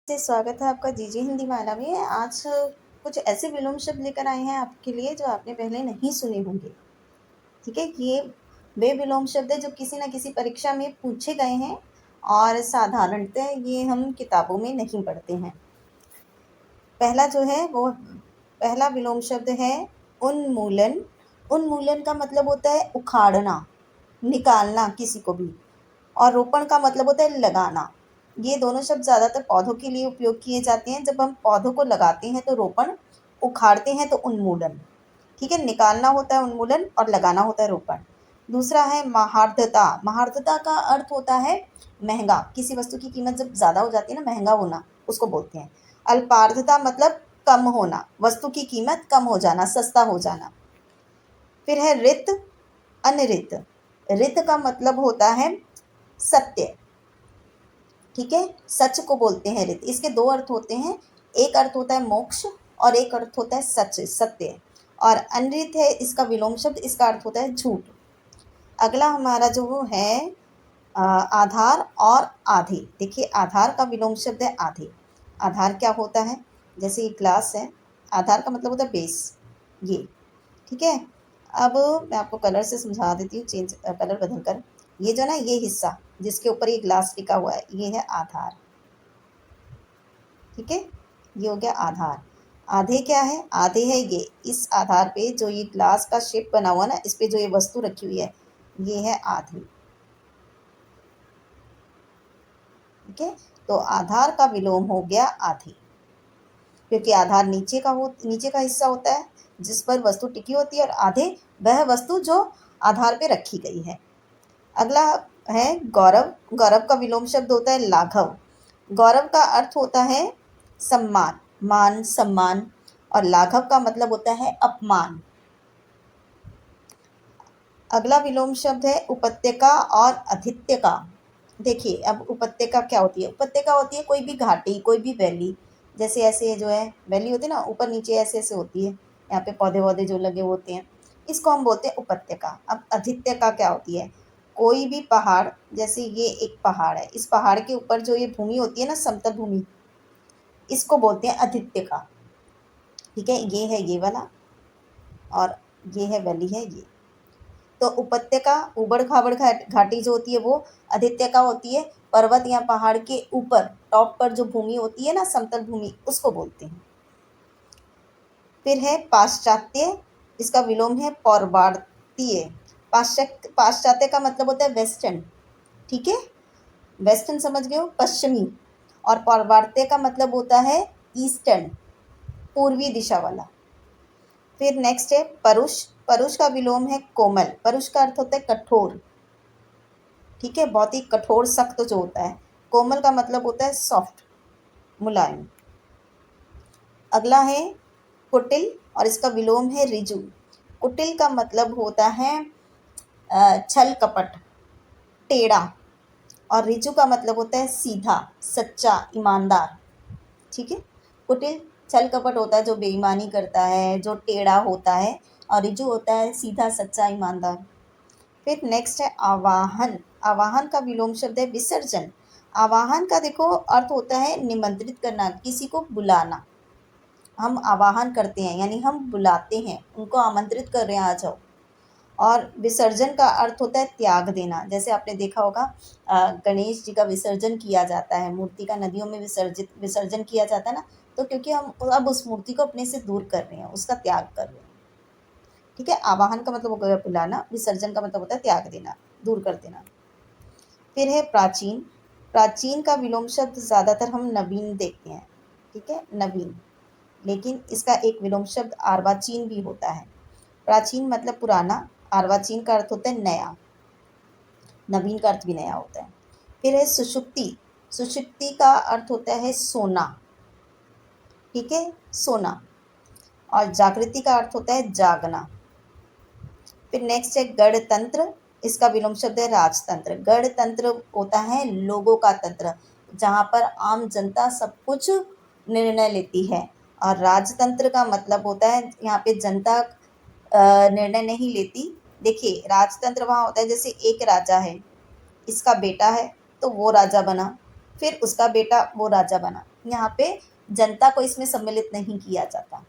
से स्वागत है आपका जीजी हिंदी माला में। आज कुछ ऐसे विलोम शब्द लेकर आए हैं आपके लिए जो आपने पहले नहीं सुने होंगे। ठीक है, ये वे विलोम शब्द है जो किसी न किसी परीक्षा में पूछे गए हैं और साधारणतः ये हम किताबों में नहीं पढ़ते हैं। पहला जो है वो पहला विलोम शब्द है उन्मूलन। उन्मूलन का मतलब होता है उखाड़ना, निकालना किसी को भी, और रोपण का मतलब होता है लगाना। ये दोनों शब्द ज़्यादातर पौधों के लिए उपयोग किए जाते हैं। जब हम पौधों को लगाते हैं तो रोपण, उखाड़ते हैं तो उन्मूलन। ठीक है, निकालना होता है उन्मूलन और लगाना होता है रोपण। दूसरा है महार्धता। महार्धता का अर्थ होता है महंगा, किसी वस्तु की कीमत जब ज़्यादा हो जाती है ना, महंगा होना, उसको बोलते हैं। अल्पार्धता मतलब कम होना, वस्तु की कीमत कम हो जाना, सस्ता हो जाना। फिर है रित, अनरित। रित का मतलब होता है सत्य। ठीक है, सच को बोलते हैं रित। इसके दो अर्थ होते हैं, एक अर्थ होता है मोक्ष और एक अर्थ होता है सच, सत्य। और अनृत है इसका विलोम शब्द, इसका अर्थ होता है झूठ। अगला हमारा जो वो है आधार और आधे। देखिए, आधार का विलोम शब्द है आधे। आधार क्या होता है? जैसे ये ग्लास है, आधार का मतलब होता है बेस, ये। ठीक है, अब मैं आपको कलर से समझा देती हूँ, चेंज कलर बदल कर। ये जो ना, ये हिस्सा जिसके ऊपर ये ग्लास टिका हुआ है, ये है आधार। ठीक है, ये हो गया आधार। आधे क्या है? आधे है ये, इस आधार पे जो ये ग्लास का शेप बना हुआ ना, इस पे जो ये वस्तु रखी हुई है, ये है आधे। ठीक है, तो आधार का विलोम हो गया आधे, क्योंकि आधार नीचे का हिस्सा होता है जिस पर वस्तु टिकी होती है, और आधे वह वस्तु जो आधार पे रखी गई है। अगला है गौरव। गौरव का विलोम शब्द होता है लाघव। गौरव का अर्थ होता है सम्मान, मान, सम्मान, और लाघव का मतलब होता है अपमान। अगला विलोम शब्द है उपत्यका और अधित्यका। देखिए, अब उपत्यका क्या होती है? उपत्यका होती है कोई भी घाटी, कोई भी वैली। जैसे ऐसे जो है वैली होती है ना, ऊपर नीचे ऐसे ऐसे होती है, यहाँ पे पौधे वौधे जो लगे होते हैं, इसको हम बोलते हैं उपत्यका। अब अधित्यका क्या होती है? कोई भी पहाड़, जैसे ये एक पहाड़ है, इस पहाड़ के ऊपर जो ये भूमि होती है ना, समतल भूमि, इसको बोलते हैं अधित्यका। ठीक है, ये है ये वाला, और ये है वैली है ये। तो उपत्यका, ऊबड़ खाबड़ घाटी जो होती है वो अधित्यका होती है। पर्वत या पहाड़ के ऊपर टॉप पर जो भूमि होती है ना, समतल भूमि, उसको बोलते हैं। फिर है पाश्चात्य, इसका विलोम है पौर्वात्य। पाश्चात्य का मतलब होता है वेस्टर्न। ठीक है, वेस्टर्न समझ गए हो, पश्चिमी। और पौर्वात्य का मतलब होता है ईस्टर्न, पूर्वी दिशा वाला। फिर नेक्स्ट है परुष। परुष का विलोम है कोमल। परुष का अर्थ होता है कठोर। ठीक है, बहुत ही कठोर, सख्त जो होता है। कोमल का मतलब होता है सॉफ्ट, मुलायम। अगला है कुटिल, और इसका विलोम है ऋजु। कुटिल का मतलब होता है छल कपट, टेढ़ा। और ऋजु का मतलब होता है सीधा, सच्चा, ईमानदार। ठीक है, कुटिल छल कपट होता है जो बेईमानी करता है, जो टेढ़ा होता है, और ऋजु होता है सीधा, सच्चा, ईमानदार। फिर नेक्स्ट है आवाहन। आवाहन का विलोम शब्द है विसर्जन। आवाहन का देखो अर्थ होता है निमंत्रित करना, किसी को बुलाना। हम आवाहन करते हैं यानी हम बुलाते हैं, उनको आमंत्रित कर रहे हैं, आ जाओ। और विसर्जन का अर्थ होता है त्याग देना। जैसे आपने देखा होगा, गणेश जी का विसर्जन किया जाता है, मूर्ति का नदियों में विसर्जन किया जाता है ना, तो क्योंकि हम अब उस मूर्ति को अपने से दूर कर रहे हैं, उसका त्याग कर रहे हैं। ठीक है, आवाहन का मतलब होता है बुलाना, विसर्जन का मतलब होता है त्याग देना, दूर कर देना। फिर है प्राचीन। प्राचीन का विलोम शब्द ज़्यादातर हम नवीन देखते हैं। ठीक है, नवीन, लेकिन इसका एक विलोम शब्द अर्वाचीन भी होता है। प्राचीन मतलब पुराना, अर्वाचीन का अर्थ होता है नया, नवीन का अर्थ भी नया होता है। फिर है सुषुप्ति। सुषुप्ति का अर्थ होता है सोना। ठीक है, सोना। और जागृति का अर्थ होता है जागना। फिर नेक्स्ट है गणतंत्र। इसका विलोम शब्द है राजतंत्र। गणतंत्र होता है लोगों का तंत्र, जहाँ पर आम जनता सब कुछ निर्णय लेती है। और राजतंत्र का मतलब होता है यहाँ पे जनता निर्णय नहीं लेती। देखिए, राजतंत्र वहाँ होता है जैसे एक राजा है, इसका बेटा है तो वो राजा बना, फिर उसका बेटा वो राजा बना, यहाँ पे जनता को इसमें सम्मिलित नहीं किया जाता।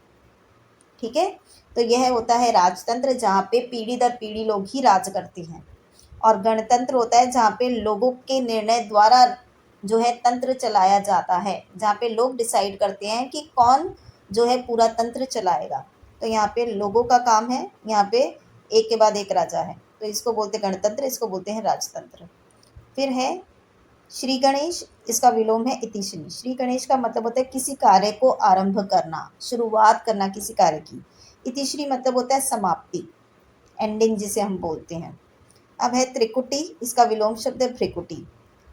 ठीक है, तो यह होता है राजतंत्र, जहाँ पे पीढ़ी दर पीढ़ी लोग ही राज करते हैं। और गणतंत्र होता है जहाँ पे लोगों के निर्णय द्वारा जो है तंत्र चलाया जाता है, जहाँ पे लोग डिसाइड करते हैं कि कौन जो है पूरा तंत्र चलाएगा। तो यहाँ पे लोगों का काम है, यहाँ पे एक के बाद एक राजा है, तो इसको बोलते हैं गणतंत्र, इसको बोलते हैं राजतंत्र। फिर है श्री गणेश, इसका विलोम है इतिश्री। श्री गणेश का मतलब होता है किसी कार्य को आरंभ करना, शुरुआत करना किसी कार्य की। इतिश्री मतलब होता है समाप्ति, एंडिंग जिसे हम बोलते हैं। अब है त्रिकुटी, इसका विलोम शब्द है भ्रिकुटी।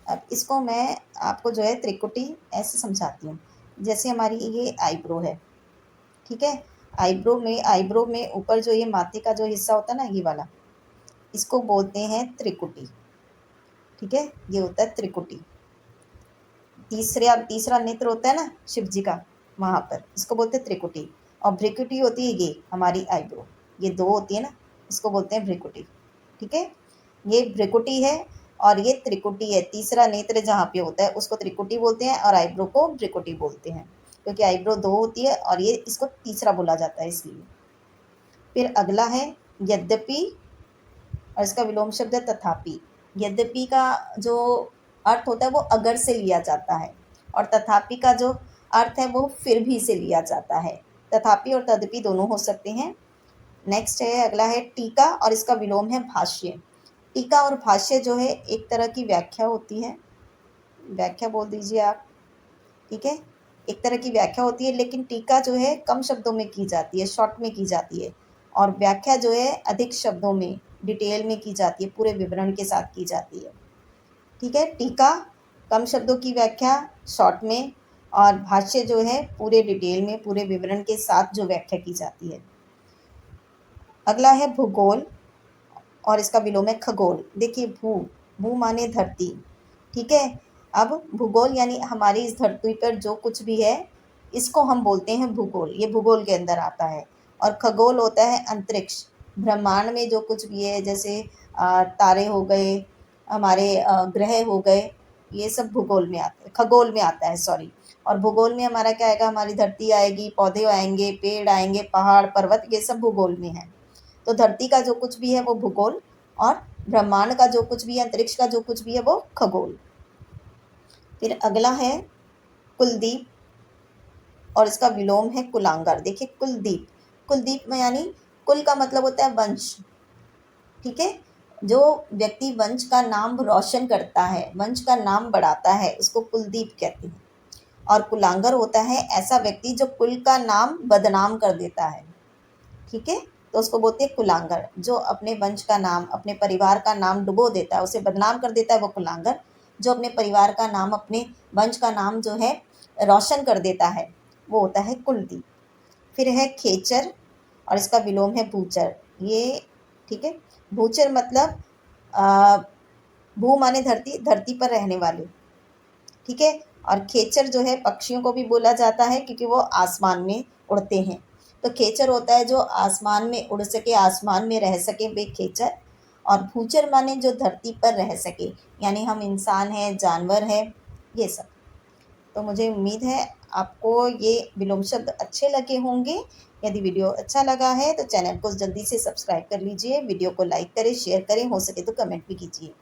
अब इसको मैं आपको जो है त्रिकुटी ऐसे समझाती हूँ। जैसे हमारी ये आईब्रो है, ठीक है, आईब्रो में ऊपर जो ये माथे का जो हिस्सा होता है ना, ये वाला, इसको बोलते हैं त्रिकुटी। ठीक है, ये होता है त्रिकुटी। तीसरा नेत्र होता है ना शिव जी का, वहाँ पर, इसको बोलते हैं त्रिकुटी। और भ्रिकुटी होती है ये हमारी आईब्रो, ये दो होती है ना, इसको बोलते हैं भ्रिकुटी। ठीक है, ये भ्रिकुटी है और ये त्रिकुटी है। तीसरा नेत्र जहाँ पे होता है उसको त्रिकुटी बोलते हैं और आईब्रो को भ्रिकुटी बोलते हैं, क्योंकि आईब्रो दो होती है और ये इसको तीसरा बोला जाता है इसलिए। फिर अगला है यद्यपि, और इसका विलोम शब्द है तथापि। यद्यपि का जो अर्थ होता है वो अगर से लिया जाता है, और तथापि का जो अर्थ है वो फिर भी से लिया जाता है। तथापि और तदपि दोनों हो सकते हैं। नेक्स्ट है, अगला है टीका, और इसका विलोम है भाष्य। टीका और भाष्य जो है एक तरह की व्याख्या होती है, व्याख्या बोल दीजिए आप। ठीक है, एक तरह की व्याख्या होती है, लेकिन टीका जो है कम शब्दों में की जाती है, शॉर्ट में की जाती है, और व्याख्या जो है अधिक शब्दों में, डिटेल में की जाती है, पूरे विवरण के साथ की जाती है। ठीक है, टीका कम शब्दों की व्याख्या शॉर्ट में, और भाष्य जो है पूरे डिटेल में, पूरे विवरण के साथ जो व्याख्या की जाती है। अगला है भूगोल, और इसका विलोम है खगोल। देखिए, भू माने धरती। ठीक है, अब भूगोल यानी हमारी इस धरती पर जो कुछ भी है इसको हम बोलते हैं भूगोल, ये भूगोल के अंदर आता है। और खगोल होता है अंतरिक्ष, ब्रह्मांड में जो कुछ भी है, जैसे तारे हो गए, हमारे ग्रह हो गए, ये सब भूगोल में आते हैं, खगोल में आता है, सॉरी। और भूगोल में हमारा क्या आएगा, हमारी धरती आएगी, पौधे आएंगे, पेड़ आएंगे, पहाड़ पर्वत, ये सब भूगोल में है। तो धरती का जो कुछ भी है वो भूगोल, और ब्रह्मांड का जो कुछ भी है, अंतरिक्ष का जो कुछ भी है वो खगोल। फिर अगला है कुलदीप, और इसका विलोम है कुलांगर। देखिए, कुलदीप में यानी कुल का मतलब होता है वंश। ठीक है, जो व्यक्ति वंश का नाम रोशन करता है, वंश का नाम बढ़ाता है, उसको कुलदीप कहते हैं। और कुलांगर होता है ऐसा व्यक्ति जो कुल का नाम बदनाम कर देता है। ठीक है, तो उसको बोलते हैं कुलांगर। जो अपने वंश का नाम, अपने परिवार का नाम डुबो देता है, उसे बदनाम कर देता है, वो कुलांगर। जो अपने परिवार का नाम, अपने वंश का नाम जो है रोशन कर देता है, वो होता है कुलदीप। फिर है खेचर, और इसका विलोम है भूचर। ये ठीक है, भूचर मतलब भू माने धरती, धरती पर रहने वाले। ठीक है, और खेचर जो है पक्षियों को भी बोला जाता है, क्योंकि वो आसमान में उड़ते हैं। तो खेचर होता है जो आसमान में उड़ सके, आसमान में रह सके, वे खेचर। और भूचर माने जो धरती पर रह सके, यानी हम इंसान हैं, जानवर हैं, ये सब। तो मुझे उम्मीद है आपको ये विलोम शब्द अच्छे लगे होंगे। यदि वीडियो अच्छा लगा है तो चैनल को जल्दी से सब्सक्राइब कर लीजिए, वीडियो को लाइक करें, शेयर करें, हो सके तो कमेंट भी कीजिए।